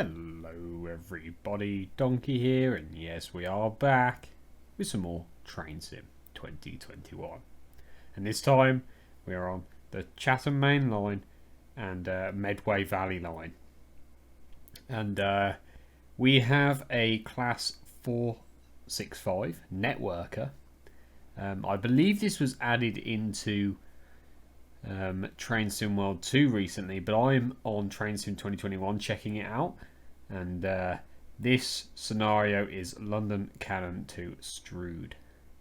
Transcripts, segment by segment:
Hello everybody, Donkey here, and yes, we are back with some more Train Sim 2021. And this time we are on the Chatham main line and Medway Valley line. And we have a class 465 networker. I believe this was added into Train Sim World 2 recently, but I'm on Train Sim 2021 checking it out, and this scenario is London Cannon to Strood.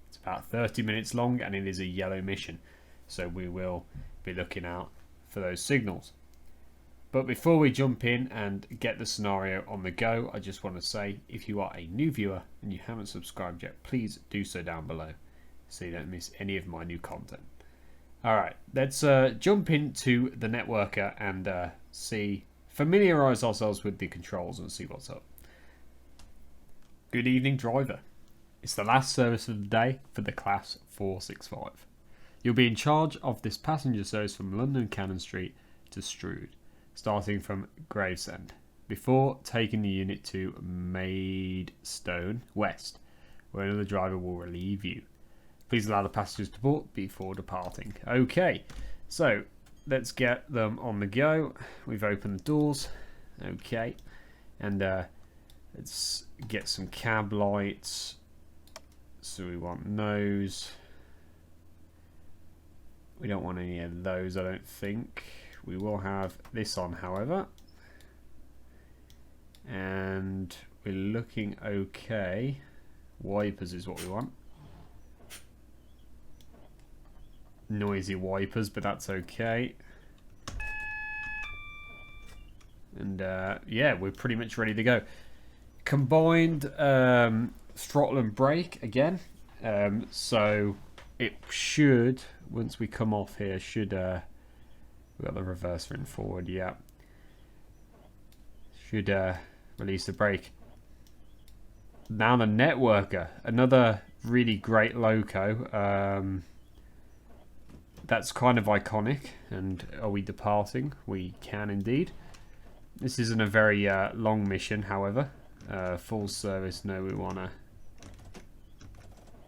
It's about 30 minutes long and it is a yellow mission, so we will be looking out for those signals. But before we jump in and get the scenario on the go, I just want to say, if you are a new viewer and you haven't subscribed yet, please do so down below so you don't miss any of my new content. Alright, let's jump into the networker and familiarise ourselves with the controls and see what's up. Good evening, driver. It's the last service of the day for the class 465. You'll be in charge of this passenger service from London Cannon Street to Strood, starting from Gravesend, before taking the unit to Maidstone West, where another driver will relieve you. Please allow the passengers to board before departing. Okay, so let's get them on the go. We've opened the doors. Okay, and let's get some cab lights. So we want those. We don't want any of those, I don't think. We will have this on, however. And we're looking okay. Wipers is what we want. Noisy wipers, but that's okay. And yeah, we're pretty much ready to go. Combined throttle and brake again, so it should, once we come off here, should we've got the reverser in forward, yeah, should release the brake. Now the networker, another really great loco. That's kind of iconic. And are we departing? We can indeed. This isn't a very long mission, however. Full service, no, we want to...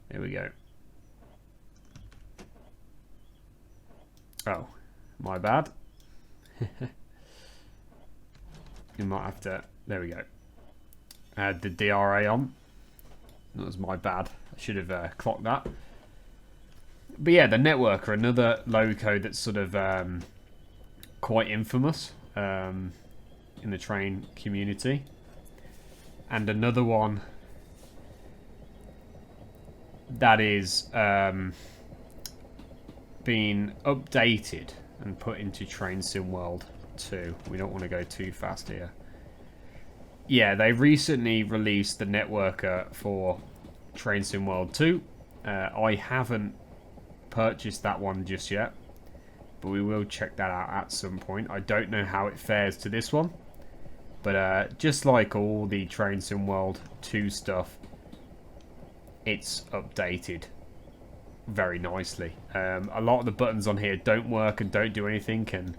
There we go. Oh, my bad. You might have to... There we go. Add the DRA on. That was my bad. I should have clocked that. But yeah, the networker, another loco that's sort of quite infamous in the train community. And another one that is being updated and put into Train Sim World 2. We don't want to go too fast here. Yeah, they recently released the networker for Train Sim World 2. I haven't purchased that one just yet, but we will check that out at some point. I don't know how it fares to this one, but just like all the Train Sim World 2 stuff, it's updated very nicely. A lot of the buttons on here don't work and don't do anything, and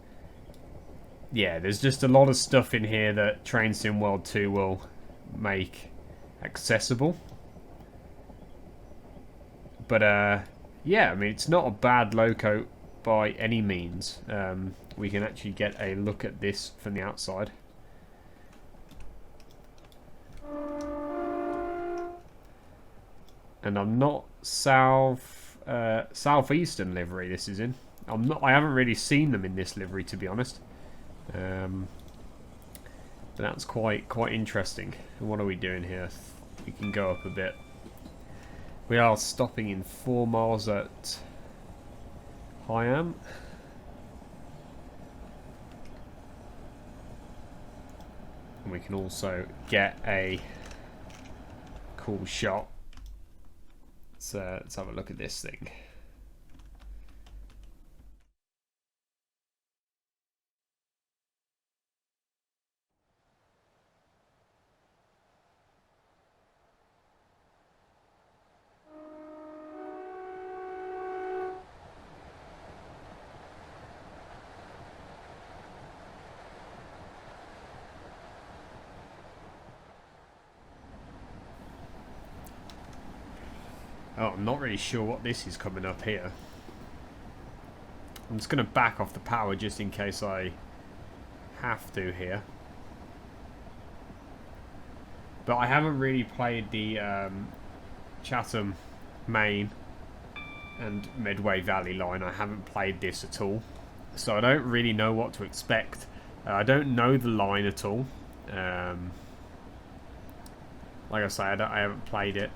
yeah, there's just a lot of stuff in here that Train Sim World 2 will make accessible. But yeah, I mean, it's not a bad loco by any means. We can actually get a look at this from the outside. And I'm not southeastern livery this is in. I haven't really seen them in this livery, to be honest. But that's quite interesting. And what are we doing here? We can go up a bit. We are stopping in 4 miles at Chatham. And we can also get a cool shot. Let's have a look at this thing. Oh, I'm not really sure what this is coming up here. I'm just going to back off the power just in case I have to here. But I haven't really played the Chatham main and Medway Valley line. I haven't played this at all, so I don't really know what to expect. I don't know the line at all. Like I say, I haven't played it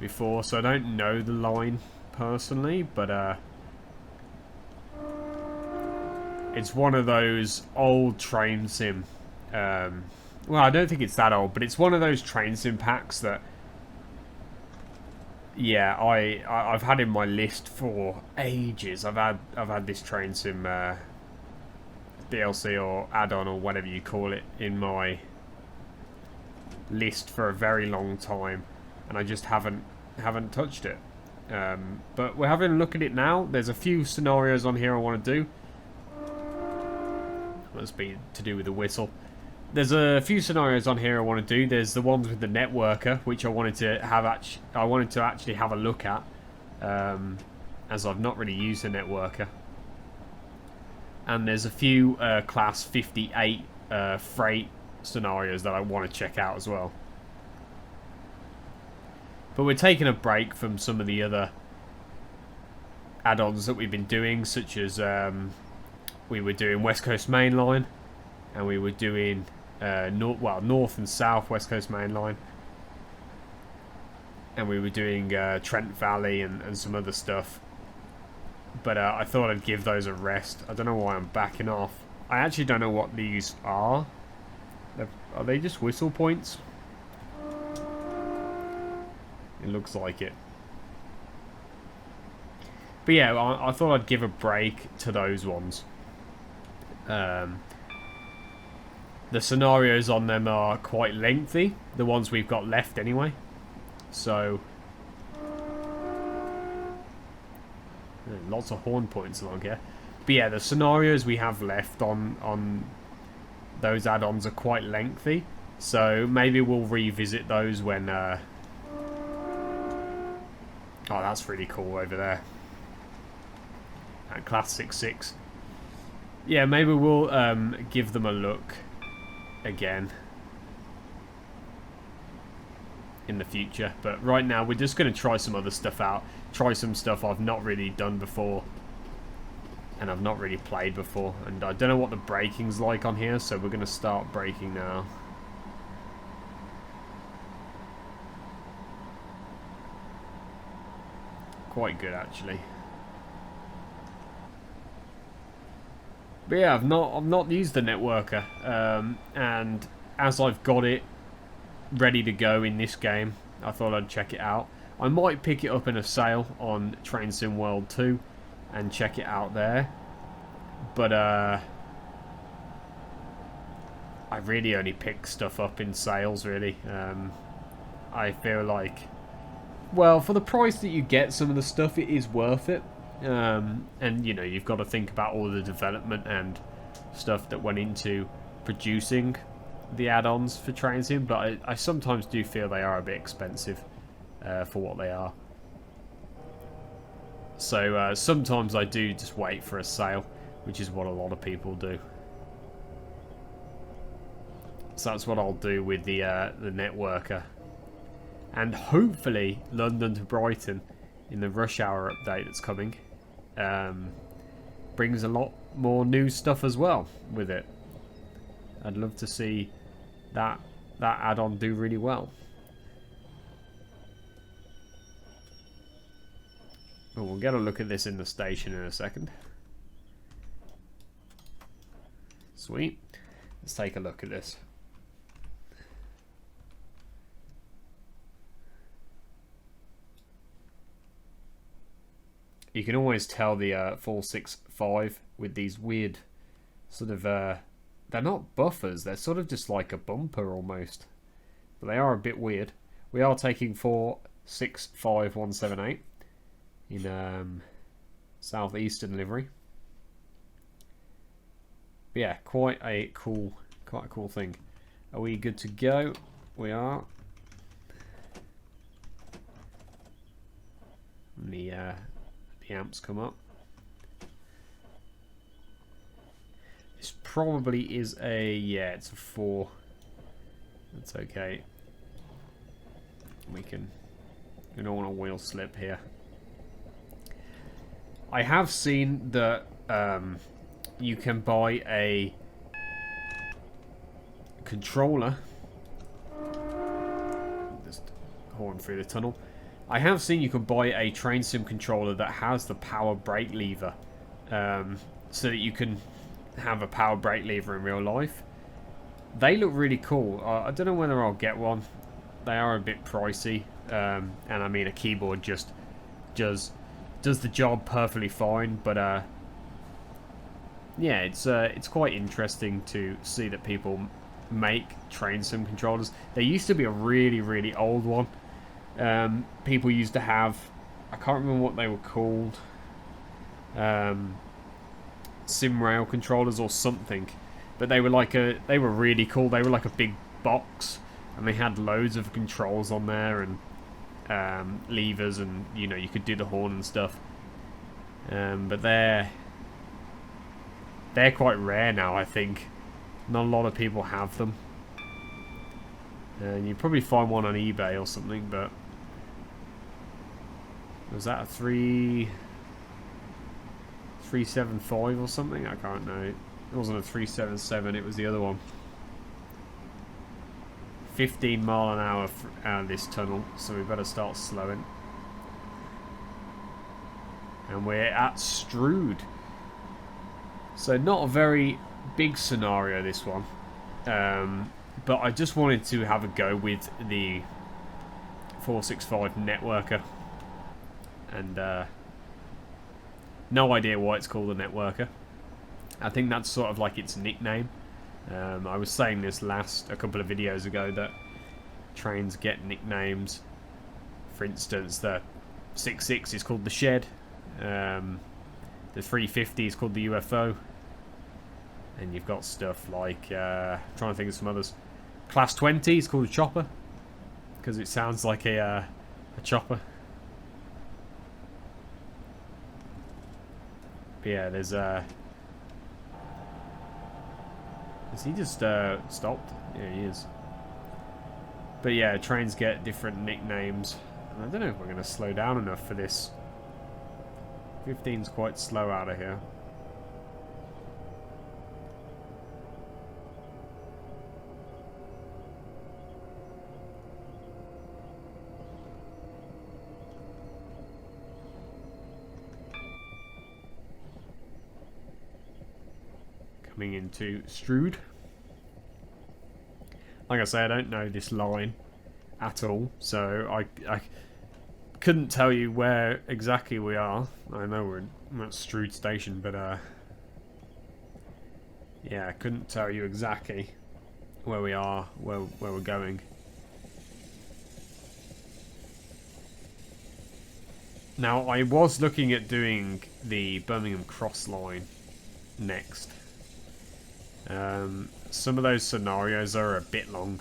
before, so I don't know the line personally, but it's one of those old train sim. Well, I don't think it's that old, but it's one of those train sim packs that, yeah, I've had in my list for ages. I've had this train sim DLC or add-on or whatever you call it in my list for a very long time, and I just haven't touched it. But we're having a look at it now. There's a few scenarios on here I want to do. Must be to do with the whistle. There's a few scenarios on here I want to do. There's the ones with the networker, which I wanted to actually have a look at, as I've not really used the networker. And there's a few class 58 freight scenarios that I want to check out as well. But we're taking a break from some of the other add-ons that we've been doing, such as we were doing West Coast Main Line, and we were doing North and South West Coast Main Line, and we were doing Trent Valley and some other stuff. But I thought I'd give those a rest. I don't know why I'm backing off. I actually don't know what these are. Are they just whistle points? It looks like it. But yeah, I thought I'd give a break to those ones. The scenarios on them are quite lengthy. The ones we've got left anyway. So lots of horn points along here. But yeah, the scenarios we have left on those add-ons are quite lengthy. So maybe we'll revisit those when... Oh, that's really cool over there. That Class 6.6. Yeah, maybe we'll give them a look again in the future. But right now, we're just going to try some other stuff out. Try some stuff I've not really done before. And I've not really played before. And I don't know what the braking's like on here, so we're going to start braking now. Quite good, actually. But yeah, I've not used the networker, and as I've got it ready to go in this game, I thought I'd check it out. I might pick it up in a sale on Train Sim World 2 and check it out there, but I really only pick stuff up in sales, really. I feel like, well, for the price that you get some of the stuff, it is worth it. And you know, you've got to think about all the development and stuff that went into producing the add-ons for Train Sim, but I sometimes do feel they are a bit expensive for what they are. So sometimes I do just wait for a sale, which is what a lot of people do. So that's what I'll do with the networker. And hopefully London to Brighton in the rush hour update that's coming brings a lot more new stuff as well with it. I'd love to see that add-on do really well. Oh, we'll get a look at this in the station in a second. Sweet. Let's take a look at this. You can always tell the 465 with these weird sort of... they're not buffers, they're sort of just like a bumper almost. But they are a bit weird. We are taking 465178 in southeastern livery. But yeah, quite a cool thing. Are we good to go? We are. and the amps come up. This probably is a, yeah, it's a 4. That's okay. We don't want a wheel slip here. I have seen that you can buy a controller. Just horn through the tunnel. I have seen you can buy a train sim controller that has the power brake lever, so that you can have a power brake lever in real life. They look really cool. I don't know whether I'll get one. They are a bit pricey, and I mean a keyboard just does the job perfectly fine. But yeah, it's quite interesting to see that people make train sim controllers. There used to be a really old one. People used to have, I can't remember what they were called, sim rail controllers or something, but they were really cool. They were like a big box, and they had loads of controls on there and levers, and you know, you could do the horn and stuff. But they're quite rare now, I think. Not a lot of people have them, and you probably find one on eBay or something. But was that a 375 or something? I can't know. It wasn't a 377, it was the other one. 15 mile an hour out of this tunnel, so we better start slowing. And we're at Strood. So not a very big scenario, this one. But I just wanted to have a go with the 465 networker. And no idea why it's called a networker. I think that's sort of like its nickname. I was saying this a couple of videos ago, that trains get nicknames. For instance, the 66 is called the Shed. The 350 is called the UFO. And you've got stuff like, trying to think of some others. Class 20 is called a Chopper, because it sounds like a chopper. But yeah, there's Is he just stopped? Yeah, he is. But yeah, trains get different nicknames. And I don't know if we're going to slow down enough for this. 15's quite slow out of here. Coming into Strood. Like I say, I don't know this line at all, so I couldn't tell you where exactly we are. I know we're at Strood Station, but yeah, I couldn't tell you exactly where we are, where we're going. Now, I was looking at doing the Birmingham Cross line next. Some of those scenarios are a bit long,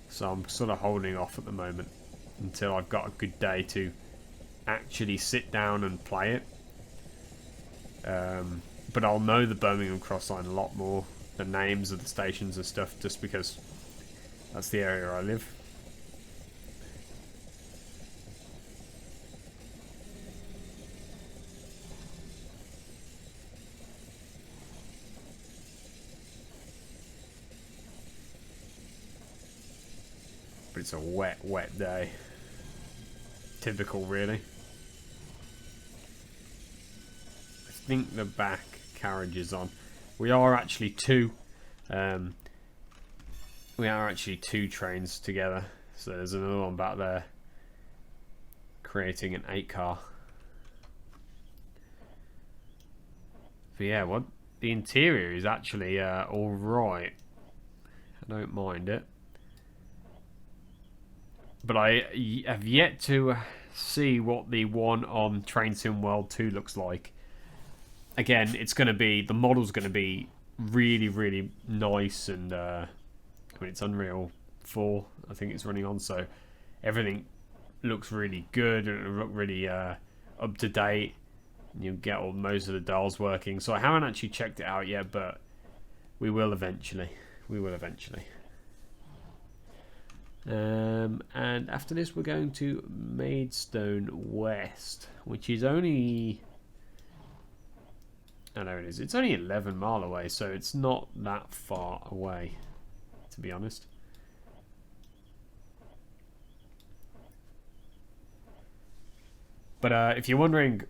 so I'm sort of holding off at the moment until I've got a good day to actually sit down and play it. But I'll know the Birmingham Cross line a lot more, the names of the stations and stuff, just because that's the area I live. But it's a wet day. Typical, really. I think the back carriage is on. We are actually two. We are actually two trains together. So there's another one back there, creating an 8-car. But yeah, what the interior is actually all right. I don't mind it. But I have yet to see what the one on Train Sim World 2 looks like. Again, it's going to be, the model's going to be really nice, and I mean, it's Unreal 4, I think it's running on, so everything looks really good and it'll look really up to date. You'll get most of the dials working. So I haven't actually checked it out yet, but we will eventually. We will eventually. And after this, we're going to Maidstone West, which is only... Oh, there it is. It's only 11 mile away, so it's not that far away, to be honest. But if you're wondering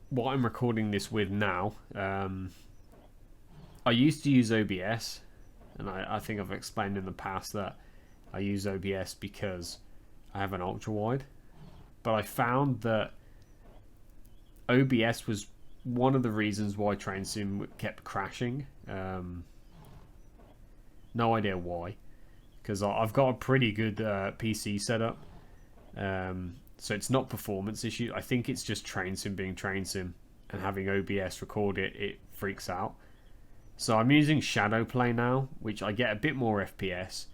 what I'm recording this with now, I used to use OBS, and I think I've explained in the past that I use OBS because I have an ultra wide, but I found that OBS was one of the reasons why Train Sim kept crashing. No idea why, because I've got a pretty good PC setup, so it's not performance issue. I think it's just Train Sim being Train Sim, and having OBS record it freaks out. So I'm using Shadow Play now, which I get a bit more FPS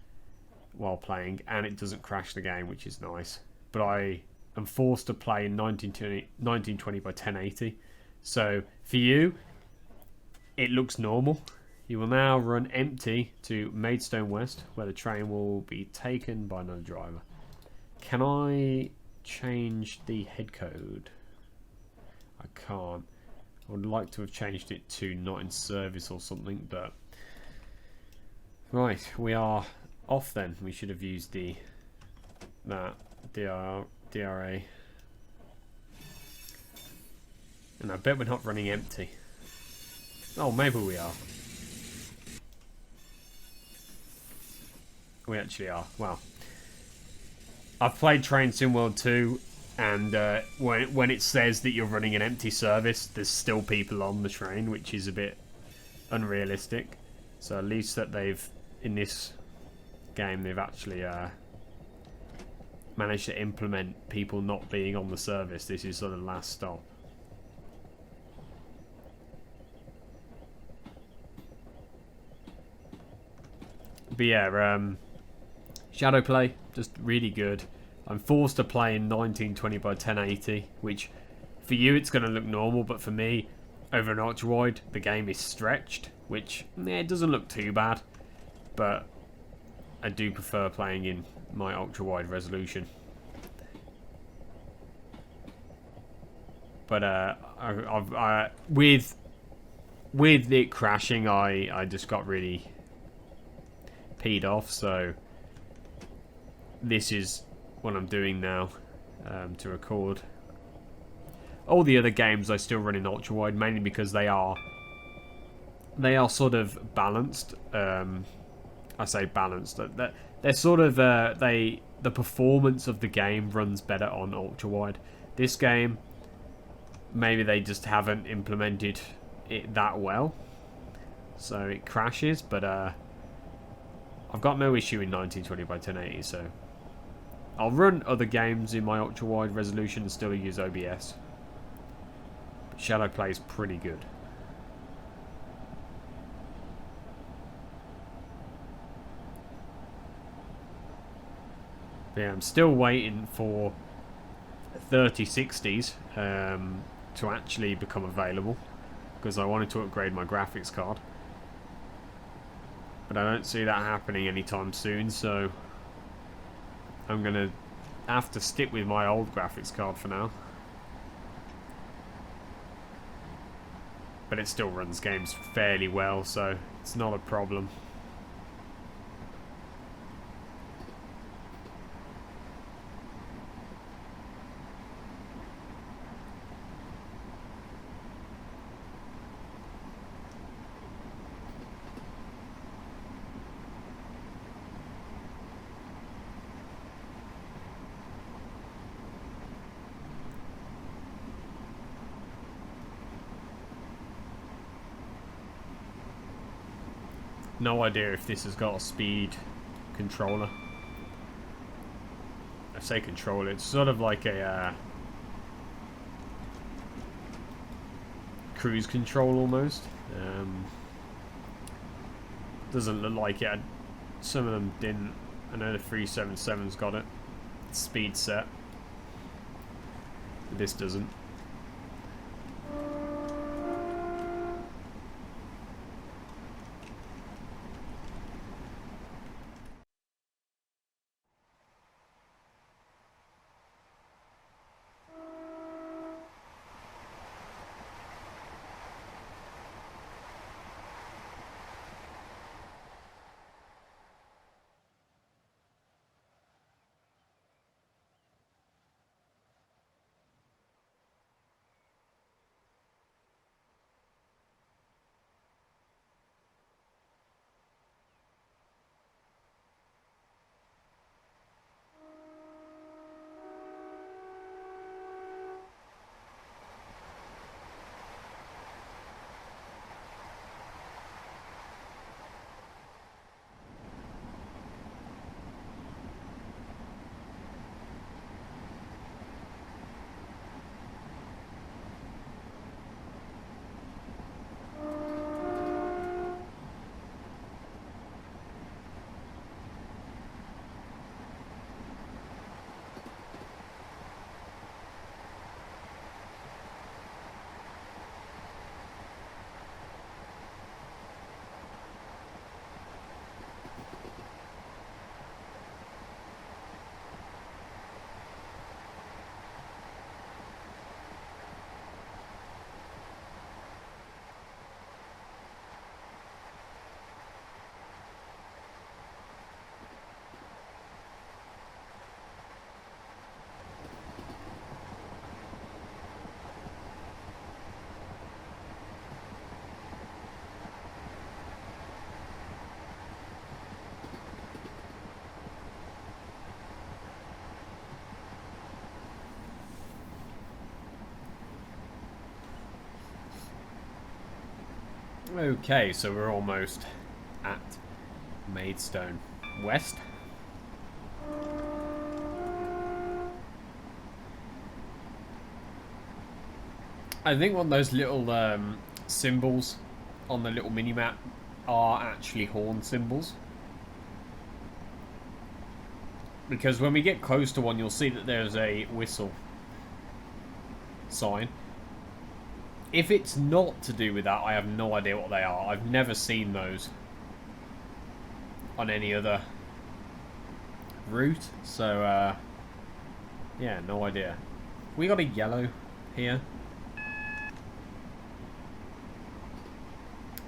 while playing, and it doesn't crash the game, which is nice. But I am forced to play in 1920 by 1080. So for you, it looks normal. You will now run empty to Maidstone West, where the train will be taken by another driver. Can I change the head code? I can't. I would like to have changed it to not in service or something, but... Right, we are off then. We should have used that DRA. And I bet we're not running empty. Oh, maybe we are. We actually are. Well, I've played Train Sim World 2, and when it says that you're running an empty service, there's still people on the train, which is a bit unrealistic. So at least that in this game, they've actually managed to implement people not being on the service. This is sort of the last stop. But yeah, Shadow Play, just really good. I'm forced to play in 1920 by 1080, which for you it's going to look normal, but for me, over an ultra wide, the game is stretched, which it doesn't look too bad, but I do prefer playing in my ultra wide resolution. But with it crashing, I just got really peed off, so this is what I'm doing now to record. All the other games I still run in ultra wide, mainly because they are sort of balanced. I say balanced. They're sort of the performance of the game runs better on ultra wide. This game, maybe they just haven't implemented it that well, so it crashes. But I've got no issue in 1920 by 1080, so I'll run other games in my ultra wide resolution and still use OBS. But Shadow Play is pretty good. But yeah, I'm still waiting for 3060s to actually become available, because I wanted to upgrade my graphics card. But I don't see that happening anytime soon, so I'm going to have to stick with my old graphics card for now. But it still runs games fairly well, so it's not a problem. No idea if this has got a speed controller. I say controller, it's sort of like a cruise control almost. Doesn't look like it. Some of them didn't. I know the 377's got it. speed set. This doesn't. Okay, so we're almost at Maidstone West. I think one of those little symbols on the little mini-map are actually horn symbols. Because when we get close to one, you'll see that there's a whistle sign. If it's not to do with that, I have no idea what they are. I've never seen those on any other route. So, yeah, no idea. We got a yellow here.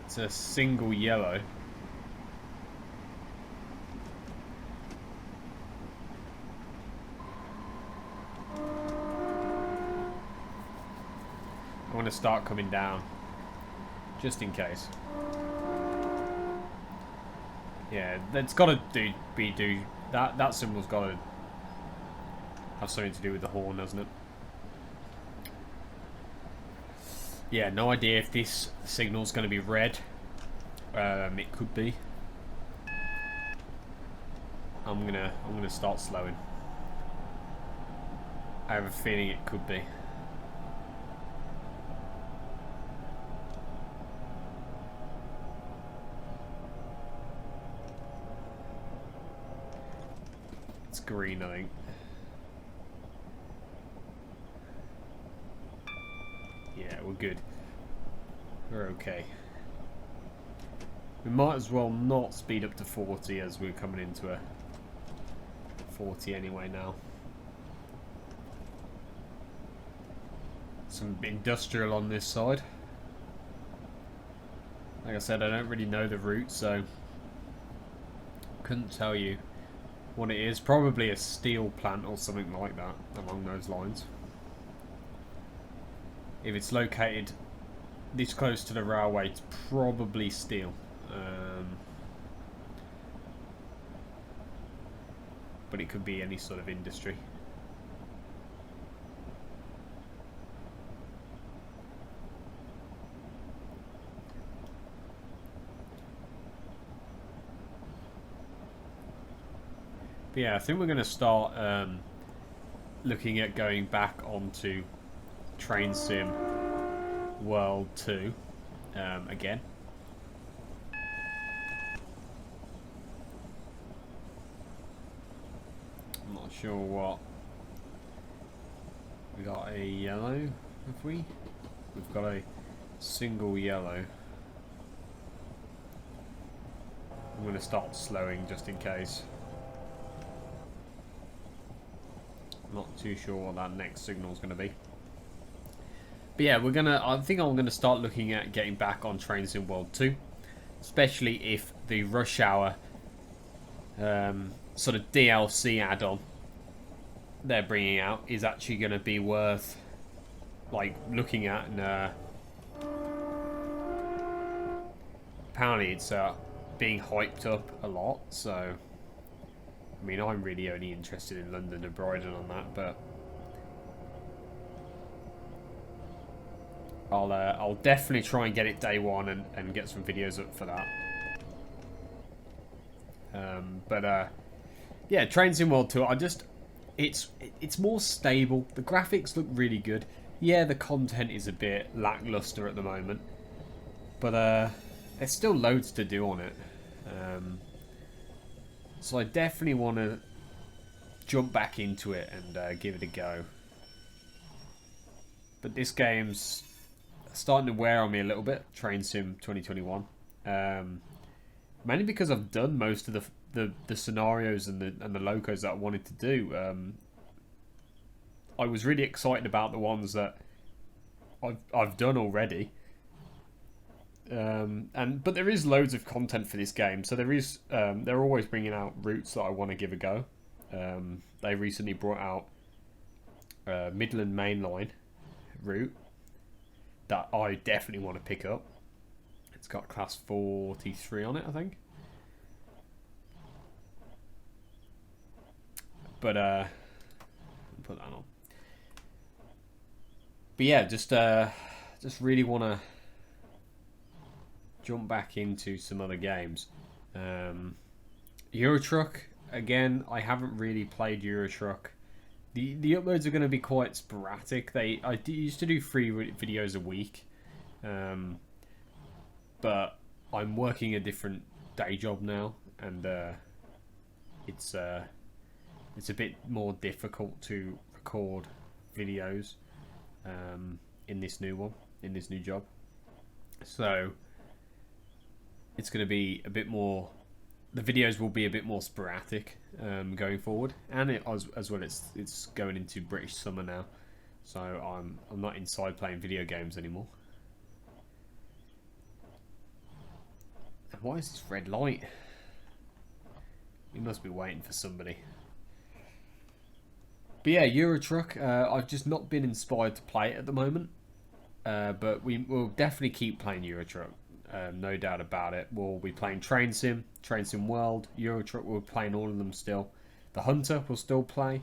It's a single yellow. I want to start coming down, just in case. Yeah, that's got to do that symbol's got to have something to do with the horn, hasn't it? Yeah, no idea if this signal's going to be red. It could be. I'm gonna start slowing. I have a feeling it could be. It's green, I think. Yeah, we're good. We're okay. We might as well not speed up to 40 as we're coming into a 40 anyway now. Some industrial on this side. Like I said, I don't really know the route, so couldn't tell you what it is. Probably a steel plant or something like that along those lines. If it's located this close to the railway, it's probably steel. But it could be any sort of industry. But yeah, I think we're going to start looking at going back onto Train Sim World 2 again. I'm not sure what. We got a yellow, have we? We've got a single yellow. I'm going to start slowing just in case. Not too sure what that next signal is going to be. But yeah, I think I'm gonna start looking at getting back on Train Sim World 2, especially if the Rush Hour sort of DLC add-on they're bringing out is actually going to be worth like looking at. And apparently it's being hyped up a lot. So I mean, I'm really only interested in London and Brighton on that, but I'll definitely try and get it day one and get some videos up for that. Yeah, Train Sim World 2, it's more stable. The graphics look really good. Yeah, the content is a bit lackluster at the moment, but there's still loads to do on it. So I definitely want to jump back into it and give it a go. But this game's starting to wear on me a little bit, Train Sim 2021. Mainly because I've done most of the scenarios and the locos that I wanted to do. I was really excited about the ones that I've done already. But there is loads of content for this game, so they're always bringing out routes that I want to give a go. They recently brought out Midland Main Line route that I definitely want to pick up. It's got class 43 on it, I think. But put that on. But yeah, just really want to jump back into some other games. Euro Truck, again, I haven't really played Euro Truck. The uploads are going to be quite sporadic. I used to do 3 videos a week, but I'm working a different day job now, and it's a bit more difficult to record videos in this new job. So it's going to be a bit more. The videos will be a bit more sporadic going forward, and as well it's going into British summer now, so I'm not inside playing video games anymore. And why is this red light? We must be waiting for somebody. But yeah, Euro Truck, I've just not been inspired to play it at the moment, but we'll definitely keep playing Euro Truck. No doubt about it. We'll be playing Train Sim World, Euro Truck. We're playing all of them still. The Hunter we'll still play.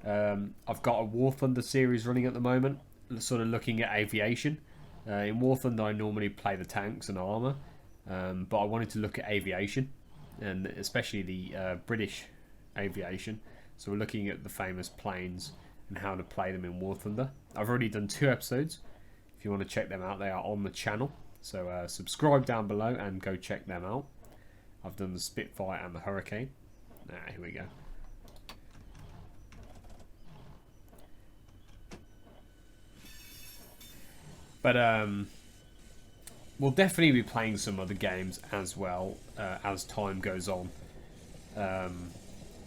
I've got a War Thunder series running at the moment, sort of looking at aviation. In War Thunder, I normally play the tanks and armor, but I wanted to look at aviation, and especially the British aviation. So we're looking at the famous planes and how to play them in War Thunder. I've already done 2 episodes. If you want to check them out, they are on the channel. So subscribe down below and go check them out. I've done the Spitfire and the Hurricane. Here we go. But we'll definitely be playing some other games as well as time goes on.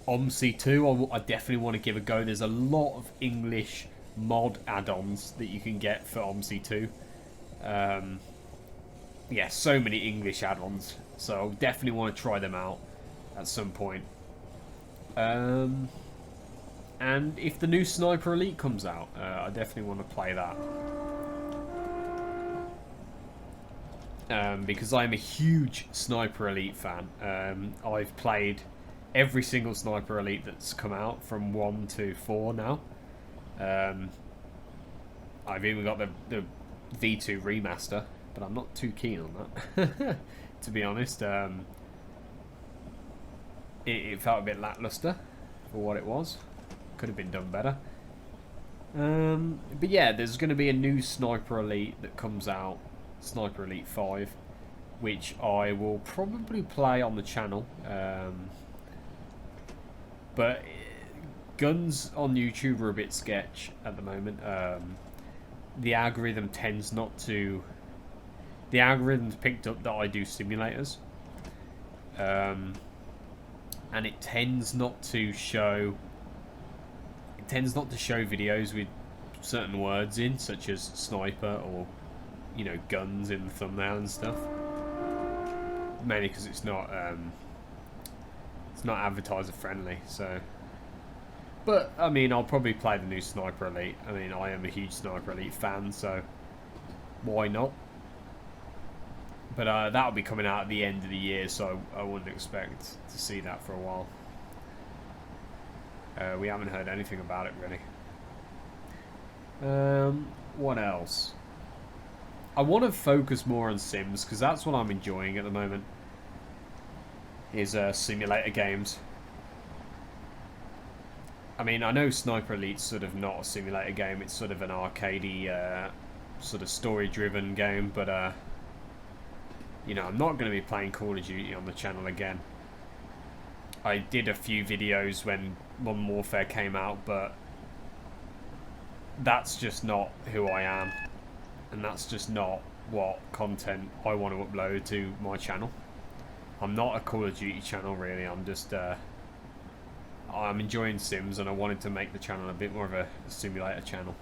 OMSI 2, I definitely want to give a go. There's a lot of English mod add-ons that you can get for OMSI 2. Yeah, so many English add-ons, so I definitely want to try them out at some point. And if the new Sniper Elite comes out, I definitely want to play that. Because I'm a huge Sniper Elite fan. I've played every single Sniper Elite that's come out from 1 to 4 now. I've even got the V2 remaster, but I'm not too keen on that, to be honest. It felt a bit lackluster for what it was. Could have been done better. But yeah, there's going to be a new Sniper Elite that comes out, Sniper Elite 5, which I will probably play on the channel. But guns on YouTube are a bit sketch at the moment. The algorithm tends not to. The algorithm's picked up that I do simulators, and it tends not to show. It tends not to show videos with certain words in, such as sniper or, you know, guns in the thumbnail and stuff. Mainly because it's not advertiser friendly. So, but I mean, I'll probably play the new Sniper Elite. I mean, I am a huge Sniper Elite fan, so why not? But that'll be coming out at the end of the year, so I wouldn't expect to see that for a while. We haven't heard anything about it really. What else? I want to focus more on sims because that's what I'm enjoying at the moment. Is simulator games. I mean, I know Sniper Elite's sort of not a simulator game; it's sort of an arcadey, sort of story-driven game. But you know, I'm not going to be playing Call of Duty on the channel again. I did a few videos when Modern Warfare came out, but that's just not who I am, and that's just not what content I want to upload to my channel. I'm not a Call of Duty channel really. I'm just I'm enjoying Sims, and I wanted to make the channel a bit more of a simulator channel.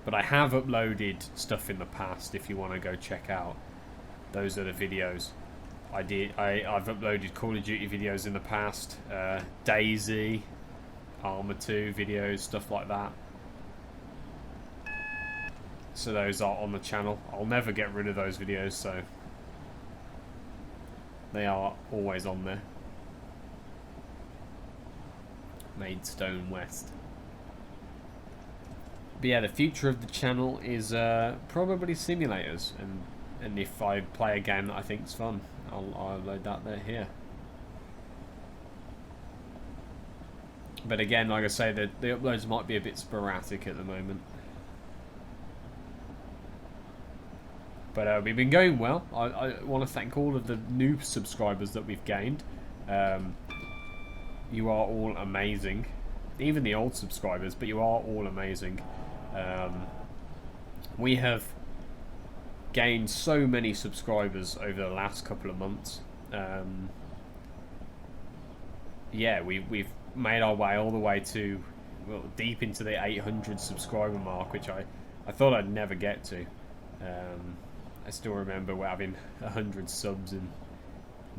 But I have uploaded stuff in the past. If you want to go check out, those are the videos I did. I've uploaded Call of Duty videos in the past, Daisy, Arma 2 videos, stuff like that. So those are on the channel. I'll never get rid of those videos, so they are always on there. Maidstone West. But yeah, the future of the channel is probably simulators, and if I play a game that I think is fun, I'll load that there here. But again, like I say, the uploads might be a bit sporadic at the moment. But we've been going well. I want to thank all of the new subscribers that we've gained. You are all amazing. Even the old subscribers, but you are all amazing. We have gained so many subscribers over the last couple of months. Yeah, we've made our way all the way to, well, deep into the 800 subscriber mark, which I thought I'd never get to. I still remember we're having 100 subs and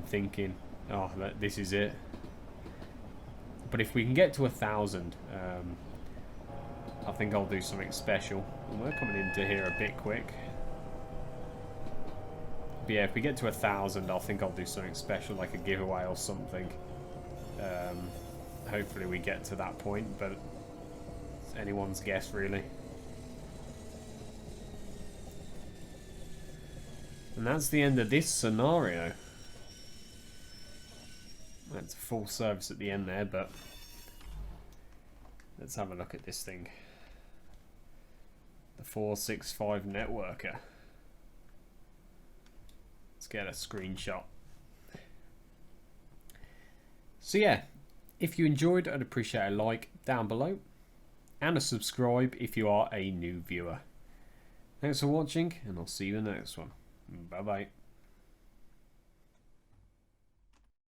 thinking, oh, this is it. But if we can get to 1,000, I think I'll do something special. And we're coming into here a bit quick. But yeah, if we get to 1,000, I think I'll do something special, like a giveaway or something. Hopefully we get to that point, but it's anyone's guess, really. And that's the end of this scenario. That's full service at the end there, but let's have a look at this thing. The 465 networker. Let's get a screenshot. So yeah, if you enjoyed, I'd appreciate a like down below and a subscribe if you are a new viewer. Thanks for watching, and I'll see you in the next one. Bye bye.